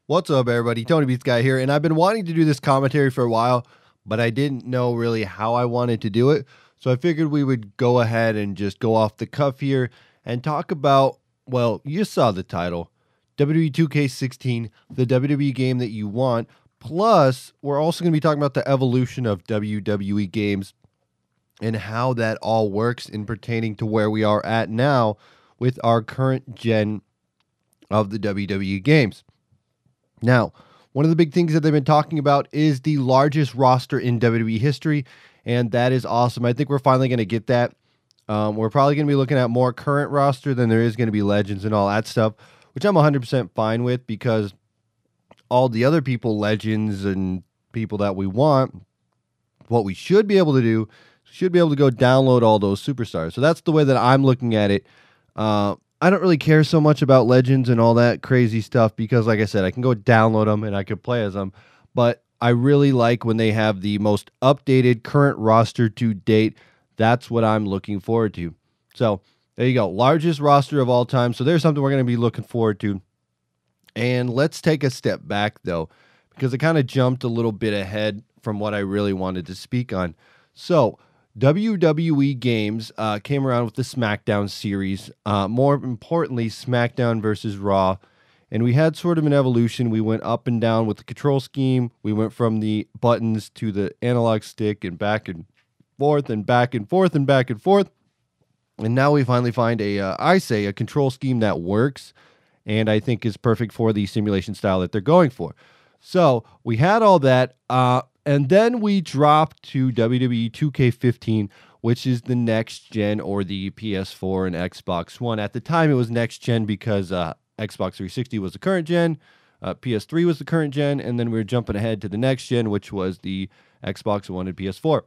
What's up, everybody? Tony Beats Guy here, and I've been wanting to do this commentary for a while, but I didn't know really how I wanted to do it. So I figured we would go ahead and just go off the cuff here and talk about, well, you saw the title, Wwe 2K16, the WWE game that you want. Plus, we're also going to be talking about the evolution of WWE games and how that all works in pertaining to where we are at now with our current gen of the WWE games. Now, one of the big things that they've been talking about is the largest roster in WWE history, and that is awesome. I think we're finally going to get that. We're probably going to be looking at more current roster than there is going to be legends and all that stuff, which I'm 100% fine with because all the other people, legends and people that we want, what we should be able to do, should be able to go download all those superstars. So that's the way that I'm looking at it. I don't really care so much about legends and all that crazy stuff because, like I said, I can go download them and I can play as them. But I really like when they have the most updated current roster to date. That's what I'm looking forward to. So there you go. Largest roster of all time. So there's something we're going to be looking forward to. And let's take a step back, though, because I kind of jumped a little bit ahead from what I really wanted to speak on. So WWE Games came around with the SmackDown series, more importantly, SmackDown versus Raw, and we had sort of an evolution. We went up and down with the control scheme. We went from the buttons to the analog stick and back and forth and back and forth and back and forth, and now we finally find a control scheme that works, and I think is perfect for the simulation style that they're going for. So we had all that. And then we dropped to WWE 2K15, which is the next gen or the PS4 and Xbox One. At the time, it was next gen because Xbox 360 was the current gen, PS3 was the current gen, and then we were jumping ahead to the next gen, which was the Xbox One and PS4.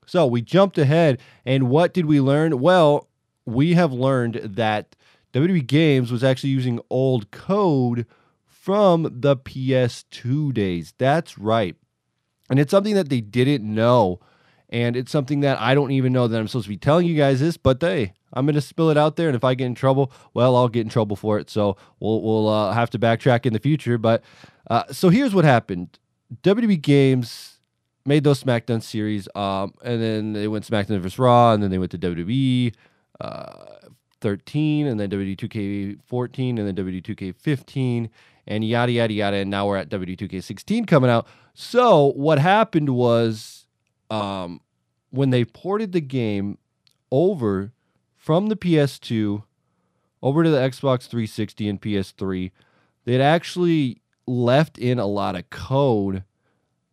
So we jumped ahead, and what did we learn? Well, we have learned that WWE Games was actually using old code from the PS2 days. That's right. And it's something that they didn't know, and it's something that I don't even know that I'm supposed to be telling you guys this, but hey, I'm going to spill it out there, and if I get in trouble, well, I'll get in trouble for it, so we'll have to backtrack in the future. But so here's what happened. WWE Games made those SmackDown series, and then they went SmackDown vs. Raw, and then they went to WWE 13, and then WWE 2K14, and then WWE 2K15, and yada, yada, yada, and now we're at Wwe 2K16 coming out. So what happened was when they ported the game over from the PS2 over to the Xbox 360 and PS3, they'd actually left in a lot of code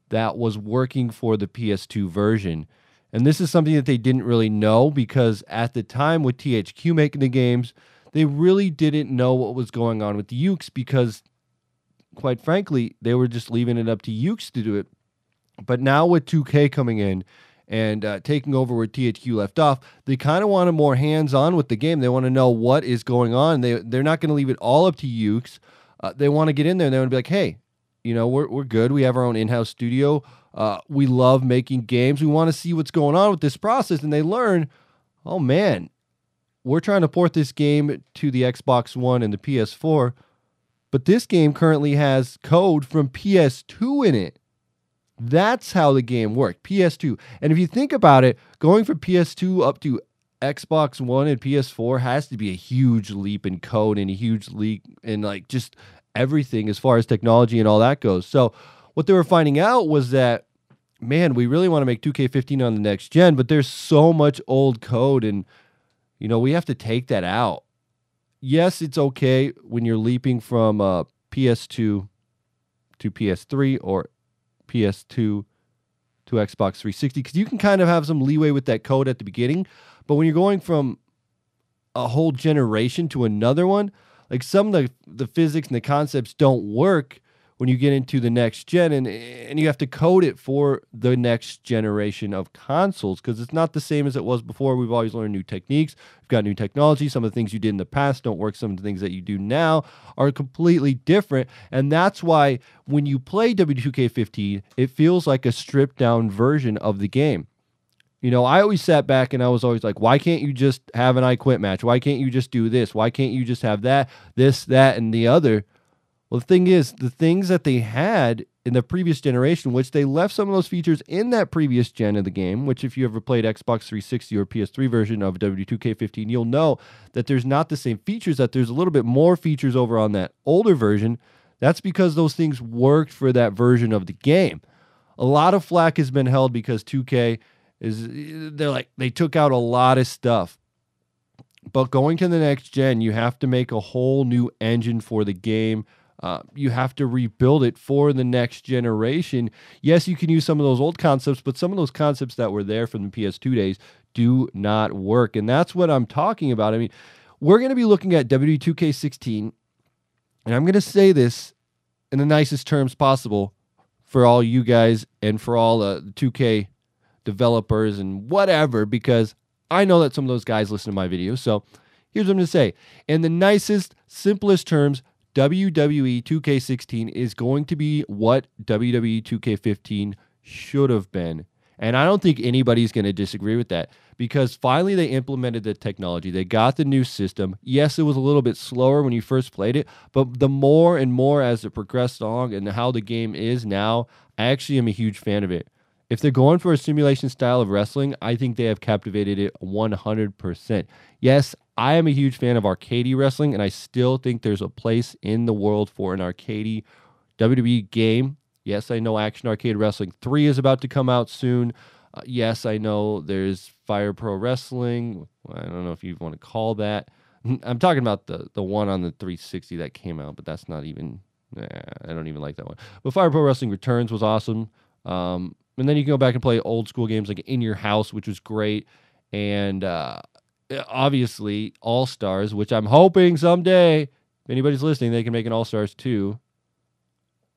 that was working for the PS2 version. And this is something that they didn't really know because at the time with THQ making the games, they really didn't know what was going on with the Ukes because, quite frankly, they were just leaving it up to Ukes to do it. But now with 2K coming in and taking over where THQ left off, they kind of want more hands-on with the game. They want to know what is going on. They're not going to leave it all up to Ukes. They want to get in there and they want to be like, hey, you know, we're good. We have our own in-house studio. We love making games. We want to see what's going on with this process. And they learn, oh, man, we're trying to port this game to the Xbox One and the PS4, but this game currently has code from PS2 in it. That's how the game worked, PS2. And if you think about it, going from PS2 up to Xbox One and PS4 has to be a huge leap in code and a huge leap in like just everything as far as technology and all that goes. So what they were finding out was that, man, we really want to make 2K15 on the next gen, but there's so much old code and, you know, we have to take that out. Yes, it's okay when you're leaping from PS2 to PS3 or PS2 to Xbox 360 because you can kind of have some leeway with that code at the beginning. But when you're going from a whole generation to another one, like some of the physics and the concepts don't work when you get into the next gen, and you have to code it for the next generation of consoles because it's not the same as it was before. We've always learned new techniques. We've got new technology. Some of the things you did in the past don't work. Some of the things that you do now are completely different, and that's why when you play Wwe 2K15, it feels like a stripped-down version of the game. You know, I always sat back and I was always like, why can't you just have an I Quit match? Why can't you just do this? Why can't you just have that, this, that, and the other? Well, the thing is, the things that they had in the previous generation, which they left some of those features in that previous gen of the game, which if you ever played Xbox 360 or PS3 version of Wwe 2K15, you'll know that there's not the same features, that there's a little bit more features over on that older version. That's because those things worked for that version of the game. A lot of flack has been held because 2K they took out a lot of stuff. But going to the next gen, you have to make a whole new engine for the game. You have to rebuild it for the next generation. Yes, you can use some of those old concepts, but some of those concepts that were there from the PS2 days do not work. And that's what I'm talking about. I mean, we're going to be looking at Wwe 2K16, and I'm going to say this in the nicest terms possible for all you guys and for all the 2K developers and whatever, because I know that some of those guys listen to my videos. So here's what I'm going to say. In the nicest, simplest terms, Wwe 2K16 is going to be what Wwe 2K15 should have been. And I don't think anybody's going to disagree with that, because finally they implemented the technology. They got the new system. Yes, it was a little bit slower when you first played it, but the more and more as it progressed along and how the game is now, I actually am a huge fan of it. If they're going for a simulation style of wrestling, I think they have captivated it 100%. Yes, I am a huge fan of arcade wrestling, and I still think there's a place in the world for an arcade WWE game. Yes, I know Action Arcade Wrestling 3 is about to come out soon. Yes, I know there's Fire Pro Wrestling. I don't know if you want to call that. I'm talking about the one on the 360 that came out, but that's not even... I don't even like that one. But Fire Pro Wrestling Returns was awesome. And then you can go back and play old school games like In Your House, which was great. And obviously, All-Stars, which I'm hoping someday, if anybody's listening, they can make an All-Stars 2.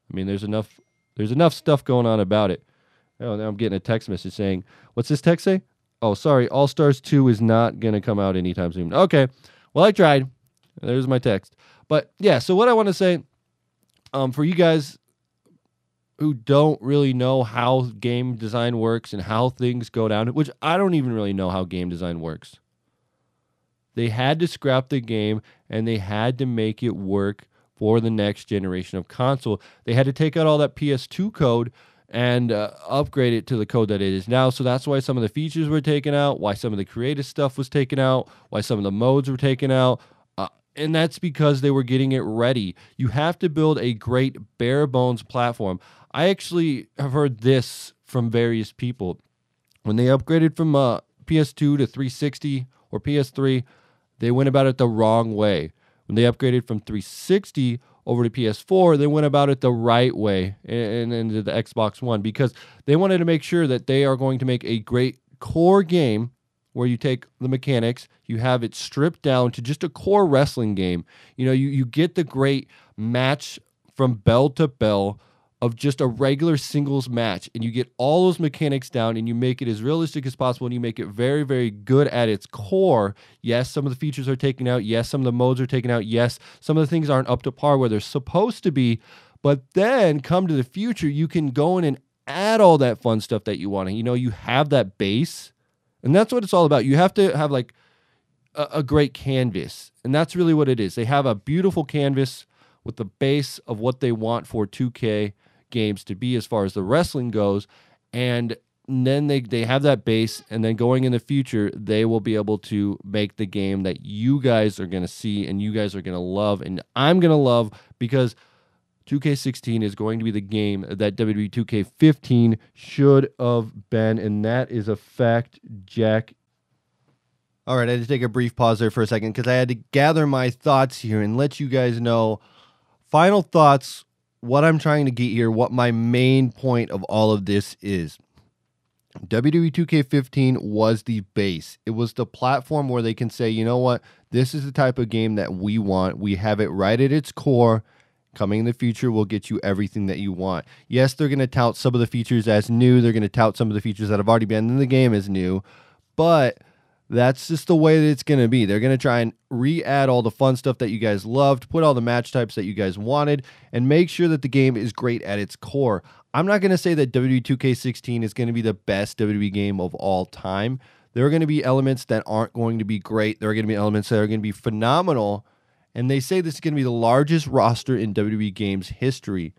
I mean, there's enough stuff going on about it. Oh, now I'm getting a text message saying, what's this text say? Oh, sorry, All-Stars 2 is not going to come out anytime soon. Okay, well, I tried. There's my text. But yeah, so what I want to say, for you guys who don't really know how game design works and how things go down, which I don't even really know how game design works. They had to scrap the game, and they had to make it work for the next generation of console. They had to take out all that PS2 code and upgrade it to the code that it is now. So that's why some of the features were taken out, why some of the creative stuff was taken out, why some of the modes were taken out. And that's because they were getting it ready. You have to build a great bare bones platform. I actually have heard this from various people. When they upgraded from PS2 to 360 or PS3, they went about it the wrong way. When they upgraded from 360 over to PS4, they went about it the right way and into the Xbox One, because they wanted to make sure that they are going to make a great core game where you take the mechanics, you have it stripped down to just a core wrestling game. You know, you get the great match from bell to bell of just a regular singles match, and you get all those mechanics down, and you make it as realistic as possible, and you make it very, very good at its core. Yes, some of the features are taken out. Yes, some of the modes are taken out. Yes, some of the things aren't up to par where they're supposed to be. But then come to the future, you can go in and add all that fun stuff that you want. And, you know, you have that base. And that's what it's all about. You have to have like a great canvas. And that's really what it is. They have a beautiful canvas with the base of what they want for 2K games to be as far as the wrestling goes. And then they have that base. And then going in the future, they will be able to make the game that you guys are going to see and you guys are going to love. And I'm going to love, because 2K16 is going to be the game that Wwe 2K15 should have been, and that is a fact, Jack. All right, I had to take a brief pause there for a second because I had to gather my thoughts here and let you guys know, final thoughts, what I'm trying to get here, what my main point of all of this is. Wwe 2K15 was the base. It was the platform where they can say, you know what, this is the type of game that we want. We have it right at its core. Coming in the future will get you everything that you want. Yes, they're going to tout some of the features as new. They're going to tout some of the features that have already been in the game as new. But that's just the way that it's going to be. They're going to try and re-add all the fun stuff that you guys loved, put all the match types that you guys wanted, and make sure that the game is great at its core. I'm not going to say that Wwe 2K16 is going to be the best WWE game of all time. There are going to be elements that aren't going to be great. There are going to be elements that are going to be phenomenal. And they say this is going to be the largest roster in WWE Games history.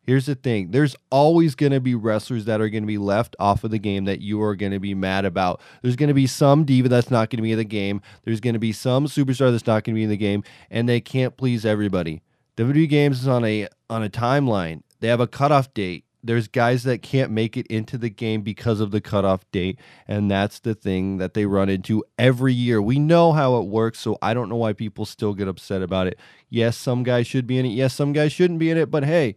Here's the thing. There's always going to be wrestlers that are going to be left off of the game that you are going to be mad about. There's going to be some diva that's not going to be in the game. There's going to be some superstar that's not going to be in the game, and they can't please everybody. WWE Games is on a timeline. They have a cutoff date. There's guys that can't make it into the game because of the cutoff date, and that's the thing that they run into every year. We know how it works, so I don't know why people still get upset about it. Yes, some guys should be in it. Yes, some guys shouldn't be in it, but hey,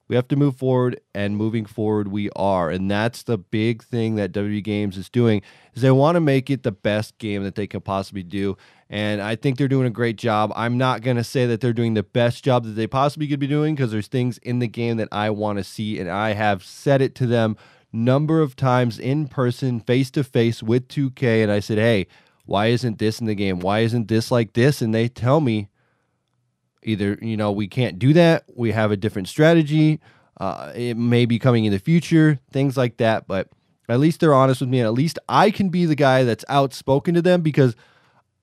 we have to move forward, and moving forward we are. And that's the big thing that WWE Games is doing, is they want to make it the best game that they can possibly do. And I think they're doing a great job. I'm not going to say that they're doing the best job that they possibly could be doing, because there's things in the game that I want to see, and I have said it to them number of times in person, face-to-face with 2K, and I said, hey, why isn't this in the game? Why isn't this like this? And they tell me, either, we can't do that, we have a different strategy, it may be coming in the future, things like that. But at least they're honest with me, and at least I can be the guy that's outspoken to them, because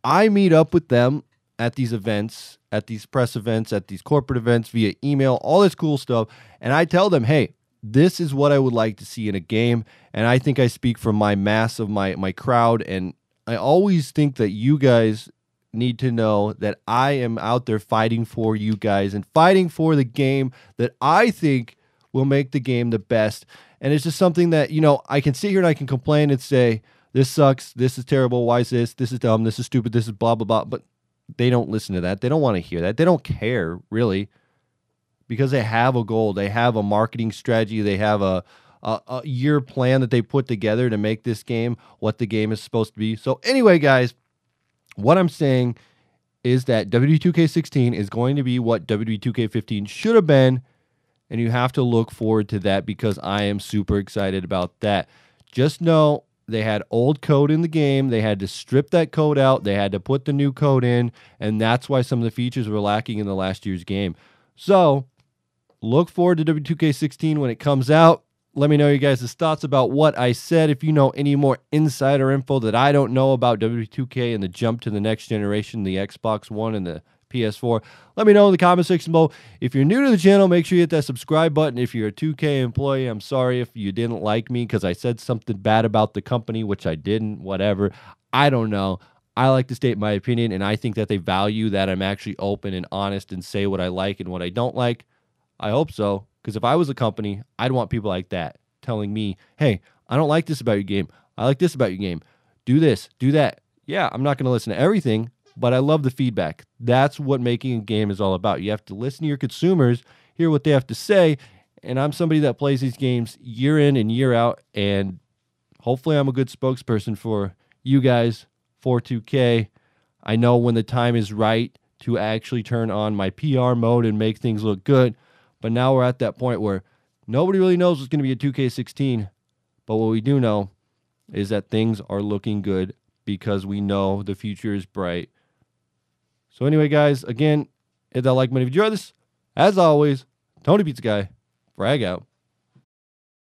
I meet up with them at these events, at these press events, at these corporate events, via email, all this cool stuff, and I tell them, hey, this is what I would like to see in a game. And I think I speak for my mass of my crowd, and I always think that you guys need to know that I am out there fighting for you guys and fighting for the game that I think will make the game the best. And it's just something that, I can sit here and I can complain and say, this sucks, this is terrible, why is this is dumb, this is stupid, this is blah, blah, blah. But they don't listen to that. They don't want to hear that. They don't care, really, because they have a goal. They have a marketing strategy. They have a year plan that they put together to make this game what the game is supposed to be. So anyway, guys, what I'm saying is that Wwe 2K16 is going to be what Wwe 2K15 should have been, and you have to look forward to that, because I am super excited about that. Just know they had old code in the game. They had to strip that code out. They had to put the new code in, and that's why some of the features were lacking in the last year's game. So look forward to Wwe 2K16 when it comes out. Let me know you guys' thoughts about what I said. If you know any more insider info that I don't know about Wwe 2K and the jump to the next generation, the Xbox One and the PS4, let me know in the comment section below. If you're new to the channel, make sure you hit that subscribe button. If you're a 2K employee, I'm sorry if you didn't like me because I said something bad about the company, which I didn't, whatever. I don't know. I like to state my opinion, and I think that they value that I'm actually open and honest and say what I like and what I don't like. I hope so, because if I was a company, I'd want people like that telling me, hey, I don't like this about your game. I like this about your game. Do this, do that. Yeah, I'm not going to listen to everything, but I love the feedback. That's what making a game is all about. You have to listen to your consumers, hear what they have to say, and I'm somebody that plays these games year in and year out, and hopefully I'm a good spokesperson for you guys, for 2K. I know when the time is right to actually turn on my PR mode and make things look good, but now we're at that point where nobody really knows what's going to be a 2K16, but what we do know is that things are looking good because we know the future is bright. So anyway, guys, again, hit that like button if you enjoyed this. As always, Tony Pizza Guy, frag out.